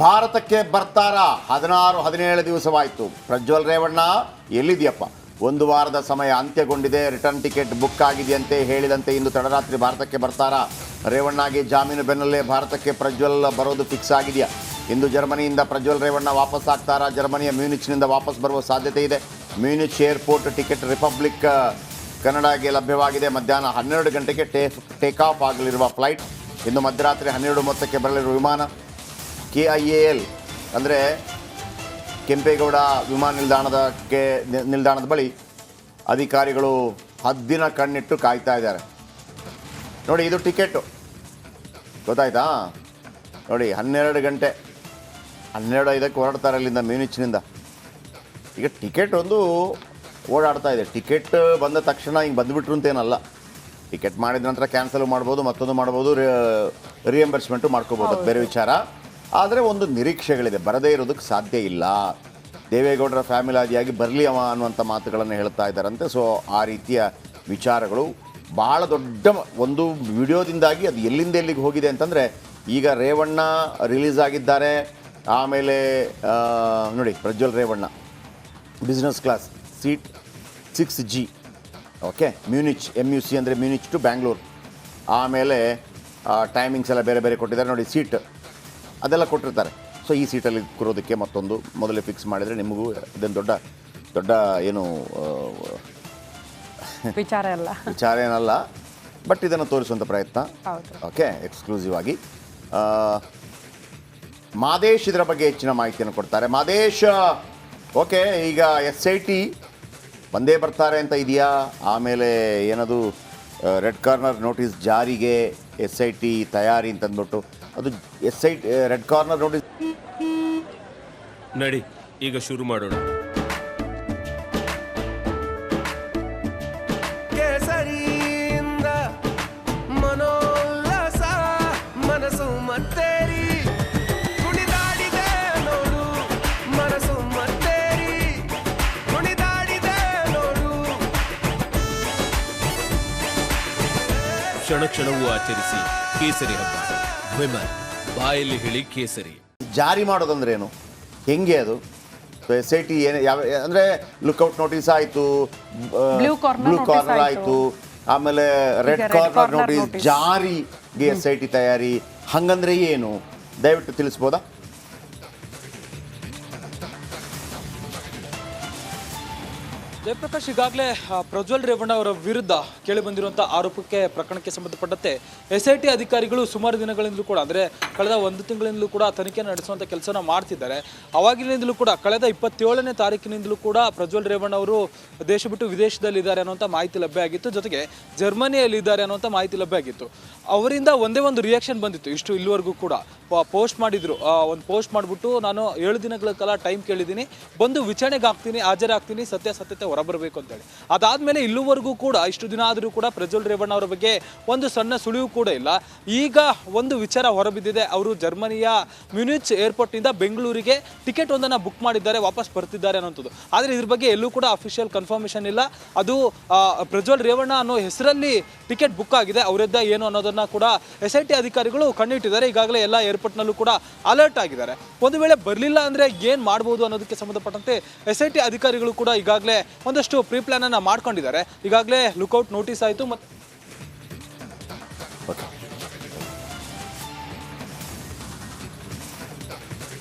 ಭಾರತಕ್ಕೆ ಬರ್ತಾರಾ? 16-17 ದಿವಸವಾಯಿತು. ಪ್ರಜ್ವಲ್ ರೇವಣ್ಣ ಎಲ್ಲಿದೆಯಪ್ಪ? ಒಂದು ವಾರದ ಸಮಯ ಅಂತ್ಯಗೊಂಡಿದೆ. ರಿಟರ್ನ್ ಟಿಕೆಟ್ ಬುಕ್ ಆಗಿದೆಯಂತೆ. ಹೇಳಿದಂತೆ ಇಂದು ತಡರಾತ್ರಿ ಭಾರತಕ್ಕೆ ಬರ್ತಾರಾ? ರೇವಣ್ಣಗೆ ಜಾಮೀನು ಬೆನ್ನಲ್ಲೇ ಭಾರತಕ್ಕೆ ಪ್ರಜ್ವಲ್ ಬರೋದು ಫಿಕ್ಸ್ ಆಗಿದೆಯಾ? ಇಂದು ಜರ್ಮನಿಯಿಂದ ಪ್ರಜ್ವಲ್ ರೇವಣ್ಣ ವಾಪಸ್ ಆಗ್ತಾರಾ? ಜರ್ಮನಿಯ ಮ್ಯೂನಿಚ್ನಿಂದ ವಾಪಸ್ ಬರುವ ಸಾಧ್ಯತೆ ಇದೆ. ಮ್ಯೂನಿಚ್ ಏರ್ಪೋರ್ಟ್ ಟಿಕೆಟ್ ರಿಪಬ್ಲಿಕ್ ಕನ್ನಡಗೆ ಲಭ್ಯವಾಗಿದೆ. ಮಧ್ಯಾಹ್ನ 12 ಗಂಟೆಗೆ ಟೇಕ್ ಆಫ್ ಆಗಲಿರುವ ಫ್ಲೈಟ್. ಇಂದು ಮಧ್ಯರಾತ್ರಿ 12:30ಕ್ಕೆ ಬರಲಿರುವ ವಿಮಾನ KIAL ಅಂದರೆ ಕೆಂಪೇಗೌಡ ವಿಮಾನ ನಿಲ್ದಾಣದ ಬಳಿ ಅಧಿಕಾರಿಗಳು ಹದ್ದಿನ ಕಣ್ಣಿಟ್ಟು ಕಾಯ್ತಾ ಇದ್ದಾರೆ. ನೋಡಿ, ಇದು ಟಿಕೆಟು, ಗೊತ್ತಾಯ್ತಾ? ನೋಡಿ, 12 ಗಂಟೆ 12:05ಕ್ಕೆ ಹೊರಡ್ತಾರೆ ಅಲ್ಲಿಂದ, ಮ್ಯೂನಿಚ್ನಿಂದ. ಈಗ ಟಿಕೆಟ್ ಒಂದು ಓಡಾಡ್ತಾ ಇದೆ. ಟಿಕೆಟ್ ಬಂದ ತಕ್ಷಣ ಹಿಂಗೆ ಬಂದುಬಿಟ್ರು ಅಂತೇನಲ್ಲ. ಟಿಕೆಟ್ ಮಾಡಿದ ನಂತರ ಕ್ಯಾನ್ಸಲ್ ಮಾಡ್ಬೋದು, ಮತ್ತೊಂದು ಮಾಡ್ಬೋದು, ರಿಯಂಬರ್ಸ್ಮೆಂಟು ಮಾಡ್ಕೋಬೋದು, ಅದು ಬೇರೆ ವಿಚಾರ. ಆದರೆ ಒಂದು ನಿರೀಕ್ಷೆಗಳಿದೆ, ಬರದೇ ಇರೋದಕ್ಕೆ ಸಾಧ್ಯ ಇಲ್ಲ. ದೇವೇಗೌಡರ ಫ್ಯಾಮಿಲಿ ಆದಿಯಾಗಿ ಬರಲಿ ಅವ ಅನ್ನುವಂಥ ಮಾತುಗಳನ್ನು ಹೇಳ್ತಾ ಇದ್ದಾರಂತೆ. ಸೊ ಆ ರೀತಿಯ ವಿಚಾರಗಳು ಭಾಳ ದೊಡ್ಡ ಒಂದು ವಿಡಿಯೋದಿಂದಾಗಿ ಅದು ಎಲ್ಲಿಂದ ಎಲ್ಲಿಗೆ ಹೋಗಿದೆ ಅಂತಂದರೆ, ಈಗ ರೇವಣ್ಣ ರಿಲೀಸ್ ಆಗಿದ್ದಾರೆ. ಆಮೇಲೆ ನೋಡಿ, Prajwal Revanna business class seat 6G, okay, Munich MUC ಅಂದರೆ ಮ್ಯೂನಿಚ್ ಟು ಬ್ಯಾಂಗ್ಳೂರು. ಆಮೇಲೆ ಟೈಮಿಂಗ್ಸ್ ಎಲ್ಲ ಬೇರೆ ಬೇರೆ ಕೊಟ್ಟಿದ್ದಾರೆ. ನೋಡಿ, ಸೀಟ್ ಅದೆಲ್ಲ ಕೊಟ್ಟಿರ್ತಾರೆ. ಸೊ ಈ ಸೀಟಲ್ಲಿ ಕೂರೋದಕ್ಕೆ ಮತ್ತೊಂದು ಮೊದಲೇ ಫಿಕ್ಸ್ ಮಾಡಿದರೆ ನಿಮಗೂ ಇದನ್ನು ದೊಡ್ಡ ಏನು ವಿಚಾರ ಏನಲ್ಲ, ಬಟ್ ಇದನ್ನು ತೋರಿಸುವಂಥ ಪ್ರಯತ್ನ. ಓಕೆ, ಎಕ್ಸ್ಕ್ಲೂಸಿವ್ ಆಗಿ ಮಾದೇಶ್ ಇದರ ಬಗ್ಗೆ ಹೆಚ್ಚಿನ ಮಾಹಿತಿಯನ್ನು ಕೊಡ್ತಾರೆ. ಮಾದೇಶ್, ಓಕೆ, ಈಗ SIT ಬಂದೇ ಬರ್ತಾರೆ ಅಂತ ಇದೆಯಾ? ಆಮೇಲೆ ಏನದು ರೆಡ್ ಕಾರ್ನರ್ ನೋಟಿಸ್ ಜಾರಿಗೆ SIT ತಯಾರಿ ಅಂತಂದ್ಬಿಟ್ಟು, ಅದು SIT ರೆಡ್ ಕಾರ್ನರ್ ನೋಟಿಸ್ ನಡಿ ಈಗ ಶುರು ಮಾಡೋಣ. ಕೇಸರಿಯಿಂದ ಮನೋಲ್ಲಾಸ ಮನಸ್ಸು ಮತ್ತೇರಿ ಕುಣಿದಾಡಿದೆ ನೋಡು, ಮನಸ್ಸು ಮತ್ತೇರಿ ಕುಣಿದಾಡಿದೆ ನೋಡು. ಕ್ಷಣ ಕ್ಷಣವೂ ಆಚರಿಸಿ ಕೇಸರಿ ಹಬ್ಬ. ವಿಮಲ್ ಬಾಯಲ್ಲಿ ಹೇಳಿ ಕೇಸರಿ. ಜಾರಿ ಮಾಡೋದಂದ್ರೆ ಏನು, ಹೆಂಗೆ ಅದು? SIT ಏನು ಯಾವ ಅಂದರೆ ಲುಕ್ಔಟ್ ನೋಟಿಸ್ ಆಯಿತು, ಬ್ಲೂ ಕಾರ್ನರ್ ಆಯಿತು, ಆಮೇಲೆ ರೆಡ್ ಕಾರ್ನರ್ ನೋಟಿಸ್ ಜಾರಿಗೆ SIT ತಯಾರಿ, ಹಂಗಂದ್ರೆ ಏನು? ದಯವಿಟ್ಟು ತಿಳಿಸ್ಬೋದಾ? ಜಯಪ್ರಕಾಶ್, ಈಗಾಗಲೇ ಪ್ರಜ್ವಲ್ ರೇವಣ್ಣ ಅವರ ವಿರುದ್ಧ ಕೇಳಿಬಂದಿರುವಂಥ ಪ್ರಕರಣಕ್ಕೆ ಸಂಬಂಧಪಟ್ಟಂತೆ SIT ಅಧಿಕಾರಿಗಳು ಸುಮಾರು ದಿನಗಳಿಂದಲೂ ಕೂಡ, ಅಂದರೆ ಕಳೆದ 1 ತಿಂಗಳಿಂದಲೂ ಕೂಡ ತನಿಖೆ ನಡೆಸುವಂಥ ಕೆಲಸನ ಮಾಡ್ತಿದ್ದಾರೆ. ಅವಾಗಿನಿಂದಲೂ ಕೂಡ ಕಳೆದ 27ನೇ ತಾರೀಕಿನಿಂದಲೂ ಕೂಡ ಪ್ರಜ್ವಲ್ ರೇವಣ್ಣ ಅವರು ದೇಶ ಬಿಟ್ಟು ವಿದೇಶದಲ್ಲಿದ್ದಾರೆ ಅನ್ನುವಂಥ ಮಾಹಿತಿ ಲಭ್ಯ ಆಗಿತ್ತು. ಜೊತೆಗೆ ಜರ್ಮನಿಯಲ್ಲಿದ್ದಾರೆ ಅನ್ನುವಂಥ ಮಾಹಿತಿ ಲಭ್ಯ ಆಗಿತ್ತು. ಅವರಿಂದ ಒಂದೇ ಒಂದು ರಿಯಾಕ್ಷನ್ ಬಂದಿತ್ತು ಇಲ್ಲಿವರೆಗೂ ಕೂಡ. ಪೋಸ್ಟ್ ಮಾಡಿದ್ರು, ಒಂದು ಪೋಸ್ಟ್ ಮಾಡಿಬಿಟ್ಟು ನಾನು 7 ದಿನಗಳ ಕಾಲ ಟೈಮ್ ಕೇಳಿದ್ದೀನಿ, ಬಂದು ವಿಚಾರಣೆಗೆ ಹಾಜರಾಗ್ತೀನಿ, ಸತ್ಯಾಸತ್ಯತೆ ಹೊರಬರಬೇಕು ಅಂತೇಳಿ. ಅದಾದಮೇಲೆ ಇಲ್ಲಿವರೆಗೂ ಕೂಡ ಇಷ್ಟು ದಿನ ಆದರೂ ಕೂಡ ಪ್ರಜ್ವಲ್ ರೇವಣ್ಣ ಅವರ ಬಗ್ಗೆ ಒಂದು ಸಣ್ಣ ಸುಳಿವು ಕೂಡ ಇಲ್ಲ. ಈಗ ಒಂದು ವಿಚಾರ ಹೊರಬಿದ್ದಿದೆ. ಅವರು ಜರ್ಮನಿಯ ಮ್ಯೂನಿಚ್ ಏರ್ಪೋರ್ಟ್ನಿಂದ ಬೆಂಗಳೂರಿಗೆ ಟಿಕೆಟ್ ಒಂದನ್ನು ಬುಕ್ ಮಾಡಿದ್ದಾರೆ, ವಾಪಸ್ ಬರ್ತಿದ್ದಾರೆ ಅನ್ನೋಂಥದ್ದು. ಆದರೆ ಇದ್ರ ಬಗ್ಗೆ ಎಲ್ಲೂ ಕೂಡ ಅಫಿಷಿಯಲ್ ಕನ್ಫರ್ಮೇಷನ್ ಇಲ್ಲ. ಅದು ಪ್ರಜ್ವಲ್ ರೇವಣ್ಣ ಅನ್ನೋ ಹೆಸರಲ್ಲಿ ಟಿಕೆಟ್ ಬುಕ್ ಆಗಿದೆ, ಅವರದ್ದ ಏನು ಅನ್ನೋದನ್ನ ಕೂಡ SIT ಅಧಿಕಾರಿಗಳು ಕಣ್ಣಿಟ್ಟಿದ್ದಾರೆ. ಈಗಾಗಲೇ ಎಲ್ಲ ಏರ್ಪೋರ್ಟ್ನಲ್ಲೂ ಕೂಡ ಅಲರ್ಟ್ ಆಗಿದ್ದಾರೆ. ಒಂದು ವೇಳೆ ಬರಲಿಲ್ಲ ಅಂದರೆ ಏನು ಮಾಡ್ಬೋದು ಅನ್ನೋದಕ್ಕೆ ಸಂಬಂಧಪಟ್ಟಂತೆ SIT ಅಧಿಕಾರಿಗಳು ಕೂಡ ಈಗಾಗಲೇ ಒಂದಷ್ಟು ಪ್ರೀ ಪ್ಲಾನ್ ಅನ್ನ ಮಾಡ್ಕೊಂಡಿದ್ದಾರೆ. ಈಗಾಗಲೇ ಲುಕ್ಔಟ್ ನೋಟಿಸ್ ಆಯಿತು.